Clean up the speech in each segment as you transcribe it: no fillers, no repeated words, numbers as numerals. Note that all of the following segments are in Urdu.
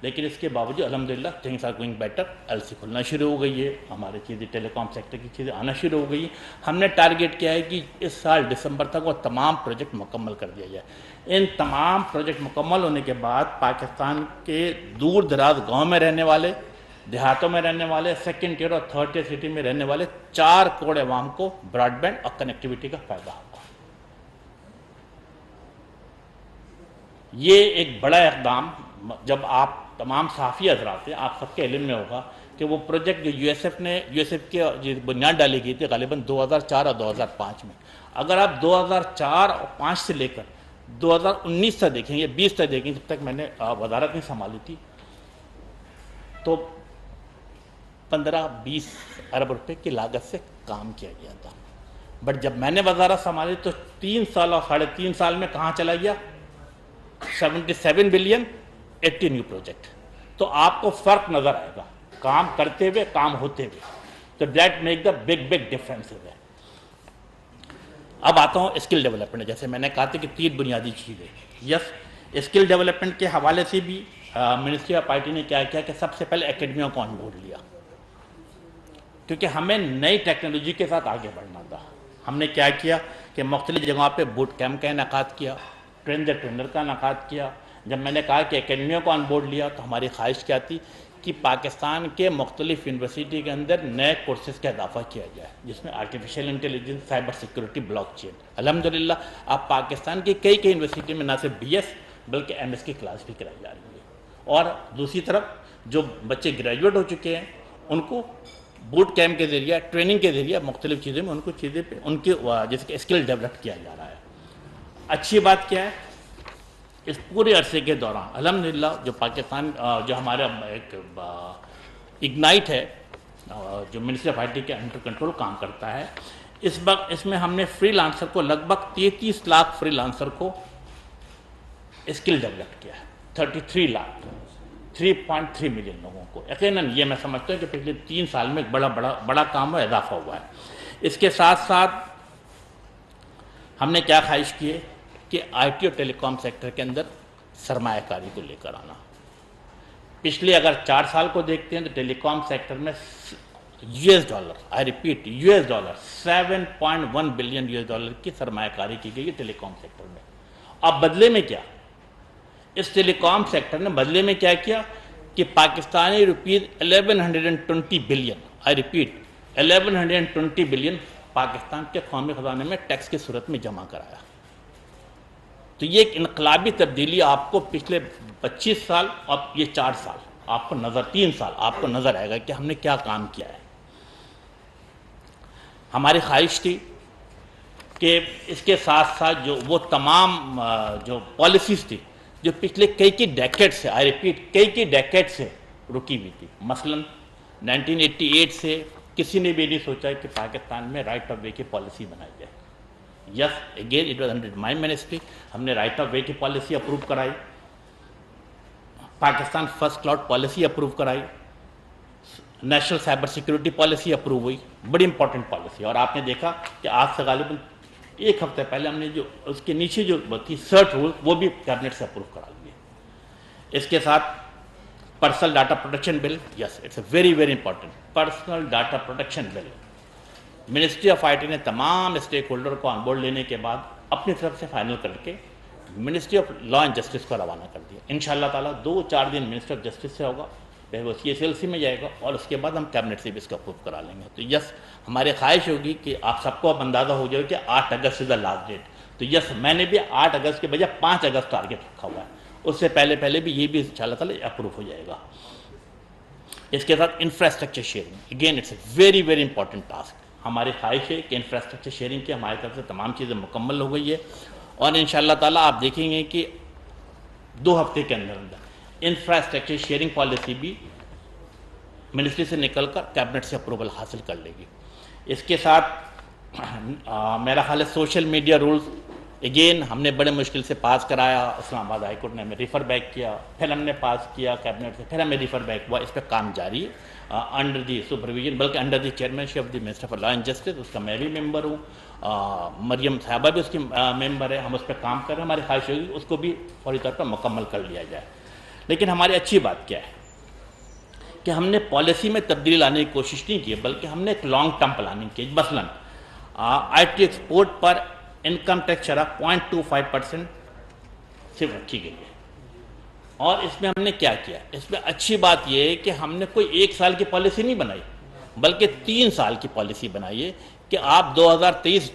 لیکن اس کے باوجود الحمدللہ things are going better. LC کھلنا شروع ہو گئی ہے, ہماری چیزیں ٹیلی کام سیکٹر کی چیزیں آنا شروع ہو گئی ہیں. ہم نے ٹارگیٹ کیا ہے کہ اس سال دسمبر تک وہ تمام پروجیکٹ مکمل کر دیا جائے. ان تمام پروجیکٹ مکمل ہونے کے بعد پاکستان کے دور دراز گاؤں میں رہنے والے, دیہاتوں میں رہنے والے, سیکنڈ ٹیئر اور تھرڈ ٹیئر سٹی میں رہنے والے 4 کروڑ عوام کو براڈ بینڈ اور کنیکٹیوٹی کا فائدہ ہوگا. یہ ایک بڑا اقدام, جب آپ تمام صحافی حضرات ہیں, آپ سب کے علم میں ہوگا کہ وہ پروجیکٹ جو یو ایس ایف کی بنیاد ڈالی گئی تھی غالباً 2004 اور 2005 میں, اگر آپ 2004 اور 5 سے لے کر 2019 تک دیکھیں یا 20 تک دیکھیں, جب تک میں نے وزارت نہیں سنبھالی تھی, تو 15-20 ارب روپے کی لاگت سے کام کیا گیا تھا. بٹ جب میں نے وزارت سنبھالی تو 3 سال اور 3.5 سال میں کہاں چلا گیا؟ 77 بلین 80 نیو پروجیکٹ. تو آپ کو فرق نظر آئے گا کام کرتے ہوئے, کام ہوتے ہوئے. تو that make the big difference ہے. اب آتا ہوں اسکل ڈیولپمنٹ. جیسے میں نے کہا تھا کہ 3 بنیادی چیزیں. یس, اسکل ڈیولپمنٹ کے حوالے سے بھی منسٹری آف آئی ٹی نے کیا کیا کہ سب سے پہلے اکیڈمیوں کو آن بورڈ لیا, کیونکہ ہمیں نئی ٹیکنالوجی کے ساتھ آگے بڑھنا تھا. ہم نے کیا کیا کہ مختلف جگہوں پہ بوٹ کیمپ کا انعقاد کیا, ٹرین دا ٹرینر کا انعقاد کیا. جب میں نے کہا کہ اکیڈمیوں کو آن بورڈ لیا تو ہماری خواہش کیا تھی کہ پاکستان کے مختلف یونیورسٹی کے اندر نئے کورسز کا اضافہ کیا جائے, جس میں artificial intelligence, cyber security, blockchain. الحمدللہ اب پاکستان کی کئی یونیورسٹی میں نہ صرف BS بلکہ MS کی کلاس بھی کرائی جا رہی ہے. اور دوسری طرف جو بچے گریجویٹ ہو چکے ہیں ان کو بوٹ کیمپ کے ذریعے, ٹریننگ کے ذریعے مختلف چیزیں میں ان کو چیزیں پہ ان کی جس کے اسکل ڈیولپ کیا جا رہا ہے. اچھی بات کیا ہے, اس پورے عرصے کے دوران الحمدللہ جو پاکستان جو ہمارا ایک اگنائٹ ہے, جو منسٹری آف آئی ٹی کے انڈر کنٹرول کام کرتا ہے, اس وقت اس میں ہم نے فری لانسر کو لگ بھگ 33 لاکھ فری لانسر کو اسکل ڈیولپ کیا ہے. 33 لاکھ 3.3 ملین لوگوں کو. یقیناً یہ میں سمجھتا ہوں کہ پچھلے 3 سال میں ایک بڑا کام اور اضافہ ہوا ہے. اس کے ساتھ ساتھ ہم نے کیا خواہش کی ہے کہ آئی ٹی اور ٹیلی کام سیکٹر کے اندر سرمایہ کاری کو لے کر آنا. پچھلے اگر 4 سال کو دیکھتے ہیں تو ٹیلی کام سیکٹر میں $, آئی ریپیٹ $, 7.1 بلین $, کی سرمایہ کاری کی گئی ہے ٹیلی کام سیکٹر میں. اب بدلے میں کیا, اس ٹیلی کام سیکٹر نے بدلے میں کیا کیا کہ Pakistani rupees 1120 billion, I repeat 1120 billion Pakistan کے قومی خزانے میں ٹیکس کی صورت میں جمع کرایا. تو یہ ایک انقلابی تبدیلی آپ کو پچھلے 25 سال اور یہ 4 سال آپ کو نظر 3 سال آپ کو نظر آئے گا کہ ہم نے کیا کام کیا ہے. ہماری خواہش تھی کہ اس کے ساتھ ساتھ جو وہ تمام جو پالیسیز تھی جو پچھلے کئی ڈیکیڈ سے, آئی ریپیٹ کئی ڈیکیڈ سے رکی ہوئی تھی. مثلا 1988 سے کسی نے بھی نہیں سوچا کہ پاکستان میں رائٹ آف وے کی پالیسی بنائی جائے. Yes, again it was under my ministry. ہم نے رائٹ آف وے کی پالیسی اپروو کرائی, Pakistan first cloud policy approve کرائی, national cyber security policy approve ہوئی, بڑی امپورٹنٹ پالیسی. اور آپ نے دیکھا کہ آج سے غالباً 1 ہفتے پہلے ہم نے جو اس کے نیچے جو تھی سرٹ رول وہ بھی کیبنٹ سے اپروو کرا لیے. اس کے ساتھ personal data protection bill, yes it's a very important personal data protection bill. Ministry of I T نے تمام اسٹیک ہولڈر کو آن بورڈ لینے کے بعد اپنی طرف سے فائنل کر کے ministry of law and justice کو روانہ کر دیا. انشاءاللہ تعالیٰ 2-4 دن منسٹری آف جسٹس سے ہوگا, پھر وہ CSLC میں جائے گا اور اس کے بعد ہم کیبنٹ سے بھی اس کو اپروو کرا لیں گے. تو یس, ہماری خواہش ہوگی کہ آپ سب کو اب اندازہ ہو جائے کہ 8 اگست از دا لاسٹ ڈیٹ. تو یس, میں نے بھی 8 اگست کے بجائے 5 اگست ٹارگیٹ رکھا ہوا ہے. اس سے پہلے بھی یہ بھی انشاءاللہ تعالیٰ اپروو ہو جائے گا. اس کے ساتھ infrastructure sharing, again it's a very important task. ہماری خواہش ہے کہ انفراسٹرکچر شیئرنگ کی ہماری طرف سے تمام چیزیں مکمل ہو گئی ہے, اور انشاءاللہ تعالیٰ آپ دیکھیں گے کہ 2 ہفتے کے اندر انفراسٹرکچر شیئرنگ پالیسی بھی منسٹری سے نکل کر کیبنٹ سے اپروول حاصل کر لے گی. اس کے ساتھ میرا خیال ہے سوشل میڈیا رولز, اگین ہم نے بڑے مشکل سے پاس کرایا. اسلام آباد ہائی کورٹ نے ہمیں ریفر بیک کیا, پھر ہم نے پاس کیا کیبنٹ سے, پھر ہمیں ریفر بیک ہوا. اس پہ کام جاری ہے انڈر دی سپرویژن, بلکہ under the chairman of the minister for law and justice. اس کا میں بھی ممبر ہوں, مریم صاحبہ بھی اس کی ممبر ہے. ہم اس پہ کام کر رہے ہیں. ہماری خواہش ہوگی اس کو بھی فوری طور پر مکمل کر لیا جائے. لیکن ہماری اچھی بات کیا ہے کہ ہم نے پالیسی میں تبدیلی لانے کی کوشش نہیں کی، بلکہ ہم نے ایک لانگ ٹرم پلاننگ کی۔ مثلاً آئی ٹی ایکسپورٹ پر انکم ٹیکس شرح 0.25% صرف رکھی گئی ہے۔ اور اس میں ہم نے کیا کیا؟ اس میں اچھی بات یہ ہے کہ ہم نے کوئی 1 سال کی پالیسی نہیں بنائی، بلکہ 3 سال کی پالیسی بنائی ہے کہ آپ 2026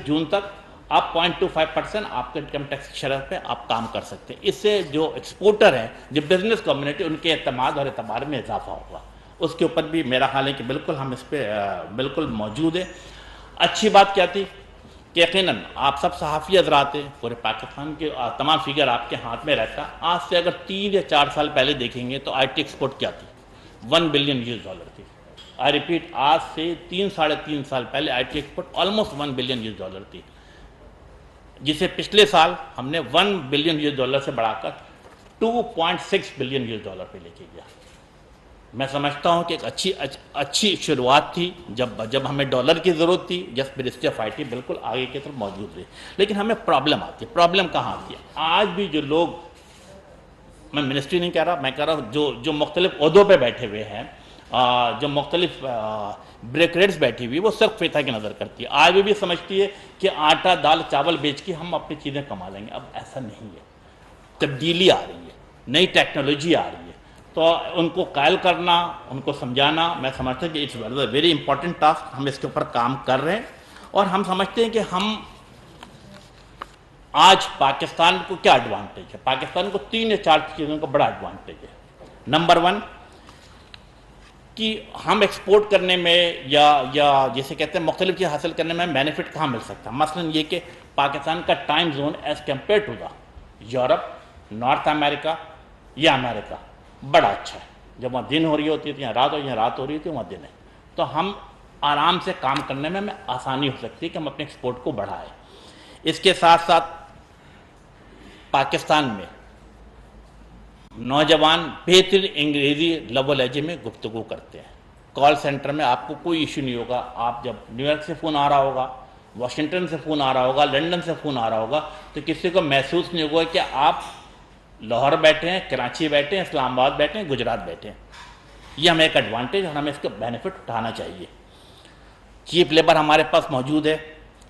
جون تک آپ 0.25% آپ کے انکم ٹیکس شرح پہ آپ کام کر سکتے ہیں۔ اس سے جو ایکسپورٹر ہیں، جو بزنس کمیونٹی، ان کے اعتماد اور اعتبار میں اضافہ ہوگا۔ اس کے اوپر بھی میرا خیال ہے کہ بالکل ہم اس پہ بالکل موجود ہیں۔ اچھی بات کیا تھی کہ یقیناً آپ سب صحافی حضرات ہیں، پورے پاکستان کے تمام فگر آپ کے ہاتھ میں رہتا۔ آج سے اگر 3 یا 4 سال پہلے دیکھیں گے تو آئی ٹی ایکسپورٹ کیا تھی؟ $1 بلین تھی۔ آئی ریپیٹ، آج سے 3-3.5 سال پہلے آئی ٹی ایکسپورٹ آلموسٹ $1 بلین تھی، جسے پچھلے سال ہم نے $1 بلین سے بڑھا کر $2.6 بلین پہ لے کے گیا۔ میں سمجھتا ہوں کہ ایک اچھی شروعات تھی جب ہمیں ڈالر کی ضرورت تھی، جس منسٹری آف آئی ٹی بالکل آگے کی طرف موجود رہی۔ لیکن ہمیں پرابلم آتی ہے۔ پرابلم کہاں آتی ہے؟ آج بھی جو لوگ، میں منسٹری نہیں کہہ رہا، میں کہہ رہا ہوں جو مختلف عہدوں پہ بیٹھے ہوئے ہیں، جو مختلف بریکریٹس بیٹھی ہوئی، وہ صرف فیتہ کی نظر کرتی ہے۔ آج بھی سمجھتی ہے کہ آٹا دال چاول بیچ کے ہم اپنی چیزیں کما لیں گے۔ اب ایسا نہیں ہے، تبدیلی آ رہی ہے، نئی ٹیکنالوجی آ رہی ہے، تو ان کو قائل کرنا، ان کو سمجھانا، میں سمجھتا ہوں کہ اٹس ویری امپورٹنٹ ٹاسک۔ ہم اس کے اوپر کام کر رہے ہیں، اور ہم سمجھتے ہیں کہ ہم آج پاکستان کو کیا ایڈوانٹیج ہے؟ پاکستان کو 3 یا 4 چیزوں کا بڑا ایڈوانٹیج ہے۔ نمبر 1 کہ ہم ایکسپورٹ کرنے میں یا جسے کہتے ہیں مختلف چیز حاصل کرنے میں بینیفٹ کہاں مل سکتا ہے؟ مثلا یہ کہ پاکستان کا time zone as compare to the Europe, North America یا امریکہ بڑا اچھا ہے۔ جب وہاں دن ہو رہی ہوتی ہے، یہاں رات یہاں رات ہو رہی ہوتی ہے، وہاں دن ہے، تو ہم آرام سے کام کرنے میں ہمیں آسانی ہو سکتی ہے کہ ہم اپنے ایکسپورٹ کو بڑھائیں۔ اس کے ساتھ ساتھ پاکستان میں نوجوان بہترین انگریزی لب و لہجے میں گفتگو کرتے ہیں۔ کال سینٹر میں آپ کو کوئی ایشو نہیں ہوگا۔ آپ جب نیو یارک سے فون آ رہا ہوگا، واشنگٹن سے فون آ رہا ہوگا، لنڈن سے فون آ رہا ہوگا، تو کسی کو محسوس نہیں ہوگا کہ آپ لاہور بیٹھے ہیں، کراچی بیٹھے ہیں، اسلام آباد بیٹھے ہیں، گجرات بیٹھے ہیں۔ یہ ہمیں ایک ایڈوانٹیج، اور ہمیں اس کا بینیفٹ اٹھانا چاہیے۔ چیپ لیبر ہمارے پاس موجود ہے،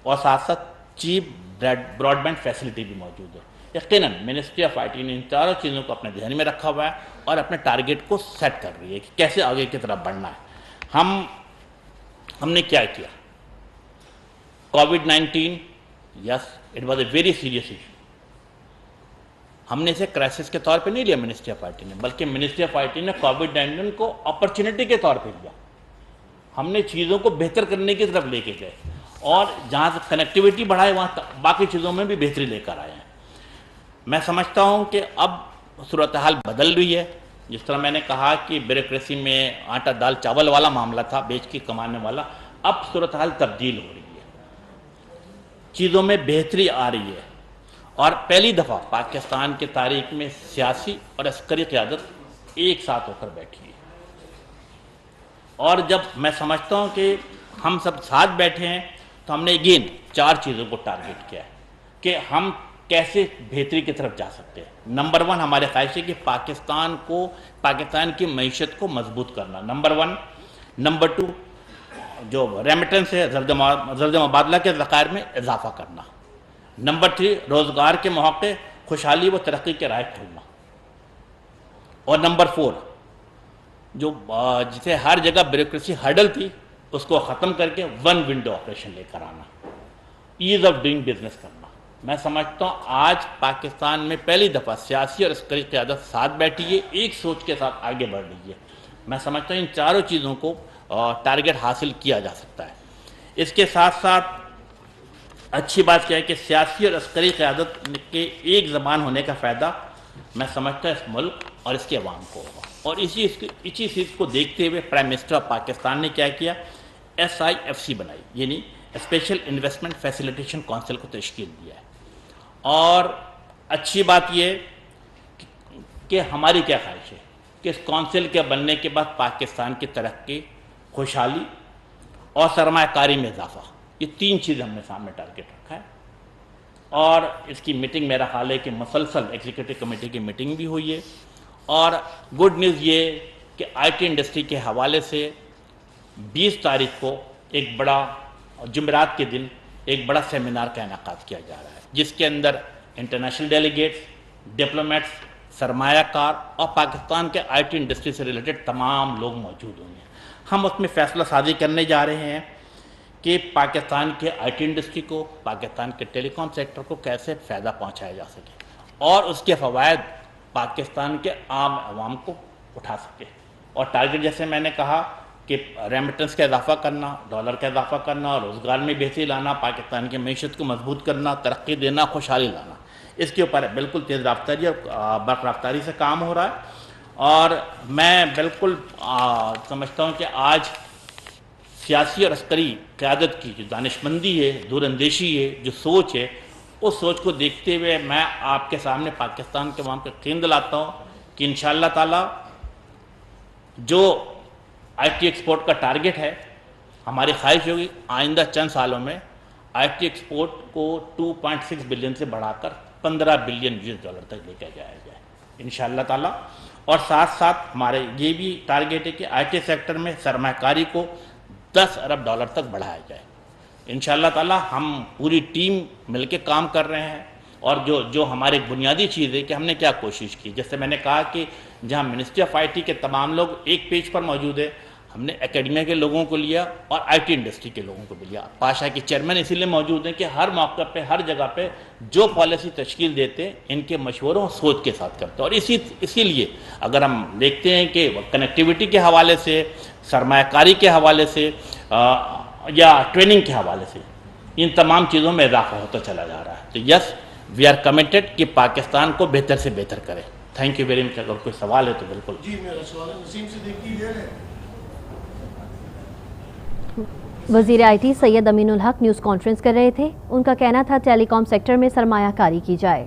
اور ساتھ ساتھ چیپ براڈ بینڈ فیسلٹی بھی موجود ہے۔ یقیناً منسٹری آف آئی ٹی نے ان چاروں چیزوں کو اپنے ذہن میں رکھا ہوا ہے، اور اپنے ٹارگیٹ کو سیٹ کر رہی ہے کہ کیسے آگے کی طرف بڑھنا ہے۔ ہم نے کیا کیا؟ COVID-19, yes it was a very serious issue. ہم نے اسے کرائسس کے طور پہ نہیں لیا منسٹری آف آئی ٹی نے، بلکہ منسٹری آف آئی ٹی نے کووڈ-19 کو اپرچونٹی کے طور پہ لیا۔ ہم نے چیزوں کو بہتر کرنے کی طرف لے کے گئے، اور جہاں سے کنیکٹیوٹی بڑھائے وہاں باقی چیزوں میں بھی بہتری لے کر آئے ہیں۔ میں سمجھتا ہوں کہ اب صورتحال بدل رہی ہے۔ جس طرح میں نے کہا کہ بیوروکریسی میں آٹا دال چاول والا معاملہ تھا، بیچ کے کمانے والا، اب صورتحال تبدیل ہو رہی ہے، چیزوں میں بہتری آ رہی ہے، اور پہلی دفعہ پاکستان کی تاریخ میں سیاسی اور عسکری قیادت ایک ساتھ ہو کر بیٹھی ہے۔ اور جب میں سمجھتا ہوں کہ ہم سب ساتھ بیٹھے ہیں، تو ہم نے اگین 4 چیزوں کو ٹارگیٹ کیا ہے کہ ہم کیسے بہتری کی طرف جا سکتے ہیں۔ نمبر 1 ہمارے خواہش ہے کہ پاکستان کی معیشت کو مضبوط کرنا، نمبر 1۔ نمبر 2 جو ریمیٹنس ہے، زرد مبادلہ کے ذخائر میں اضافہ کرنا۔ نمبر 3 روزگار کے مواقع، خوشحالی و ترقی کے رائے کھولنا۔ اور نمبر 4 جو جسے ہر جگہ بیوروکریسی ہرڈل تھی، اس کو ختم کر کے 1 ونڈو آپریشن لے کر آنا، ایز آف ڈوئنگ بزنس کرنا۔ میں سمجھتا ہوں آج پاکستان میں پہلی دفعہ سیاسی اور عسکری قیادت ساتھ بیٹھی ہے، ایک سوچ کے ساتھ آگے بڑھ رہی ہے۔ میں سمجھتا ہوں ان چاروں چیزوں کو ٹارگیٹ حاصل کیا جا سکتا ہے۔ اس کے ساتھ ساتھ اچھی بات کیا ہے کہ سیاسی اور عسکری قیادت کے ایک زبان ہونے کا فائدہ میں سمجھتا ہوں اس ملک اور اس کے عوام کو ہوگا۔ اور اسی چیز کو دیکھتے ہوئے پرائم منسٹر آف پاکستان نے کیا کیا؟ SIFC بنائی، یعنی اسپیشل انویسٹمنٹ فیسیلیٹیشن کونسل کو تشکیل دیا ہے۔ اور اچھی بات یہ کہ ہماری کیا خواہش ہے کہ اس کونسل کے بننے کے بعد پاکستان کی ترقی، خوشحالی اور سرمایہ کاری میں اضافہ، یہ 3 چیزیں ہم نے سامنے ٹارگیٹ رکھا ہے۔ اور اس کی میٹنگ میرا خیال ہے کہ مسلسل ایگزیکٹو کمیٹی کی میٹنگ بھی ہوئی ہے. اور گڈ نیوز یہ کہ آئی ٹی انڈسٹری کے حوالے سے 20 تاریخ کو ایک بڑا جمعرات کے دن ایک بڑا سیمینار کا انعقاد کیا جا رہا ہے، جس کے اندر انٹرنیشنل ڈیلیگیٹس، ڈپلومیٹس، سرمایہ کار اور پاکستان کے آئی ٹی انڈسٹری سے ریلیٹڈ تمام لوگ موجود ہوں گے. ہم اس میں فیصلہ سازی کرنے جا رہے ہیں کہ پاکستان کے آئی ٹی انڈسٹری کو، پاکستان کے ٹیلی کام سیکٹر کو کیسے فائدہ پہنچایا جا سکے اور اس کے فوائد پاکستان کے عام عوام کو اٹھا سکے. اور ٹارگٹ جیسے میں نے کہا کہ ریمیٹنس کا اضافہ کرنا، ڈالر کا اضافہ کرنا، روزگار میں بہتری لانا، پاکستان کی معیشت کو مضبوط کرنا، ترقی دینا، خوشحالی لانا، اس کے اوپر بالکل تیز رفتاری اور برق رفتاری سے کام ہو رہا ہے. اور میں بالکل سمجھتا ہوں کہ آج سیاسی اور عسکری قیادت کی جو دانشمندی ہے، دور اندیشی ہے، جو سوچ ہے، اس سوچ کو دیکھتے ہوئے میں آپ کے سامنے پاکستان کے عوام کا یقین دلاتا ہوں کہ انشاءاللہ تعالی جو آئی ٹی ایکسپورٹ کا ٹارگٹ ہے، ہماری خواہش ہوگی آئندہ چند سالوں میں آئی ٹی ایکسپورٹ کو 2.6 بلین سے بڑھا کر 15 بلین US$ تک لے کے جایا جائے انشاءاللہ تعالی. اور ساتھ ساتھ ہمارے یہ بھی ٹارگٹ ہے کہ آئی ٹی سیکٹر میں سرمایہ کاری کو $10 ارب تک بڑھایا جائے انشاءاللہ تعالی. ہم پوری ٹیم مل کے کام کر رہے ہیں. اور جو ہماری بنیادی چیز ہے کہ ہم نے کیا کوشش کی، جیسے میں نے کہا کہ جہاں منسٹری آف آئی ٹی کے تمام لوگ ایک پیج پر موجود ہے، ہم نے اکیڈمیا کے لوگوں کو لیا اور آئی ٹی انڈسٹری کے لوگوں کو بھی لیا. پاشا کے چیئرمین اسی لیے موجود ہیں کہ ہر موقع پہ، ہر جگہ پہ جو پالیسی تشکیل دیتے ہیں ان کے مشوروں اور سوچ کے ساتھ کرتے ہیں. اور اسی لیے اگر ہم دیکھتے ہیں کہ کنیکٹیوٹی کے حوالے سے، سرمایہ کاری کے حوالے سے یا ٹریننگ کے حوالے سے ان تمام چیزوں میں اضافہ ہوتا چلا جا رہا ہے. تو یس، وی آر کمیٹڈ کہ پاکستان کو بہتر سے بہتر کرے. Thank you very much. اگر کوئی سوال ہے تو بالکل. جی میرا سوال ہے نسیم صدیقی ہے. وزیر I T Syed Amin ul Haq news conference کر رہے تھے. ان کا کہنا تھا ٹیلی کام سیکٹر میں سرمایہ کاری کی جائے.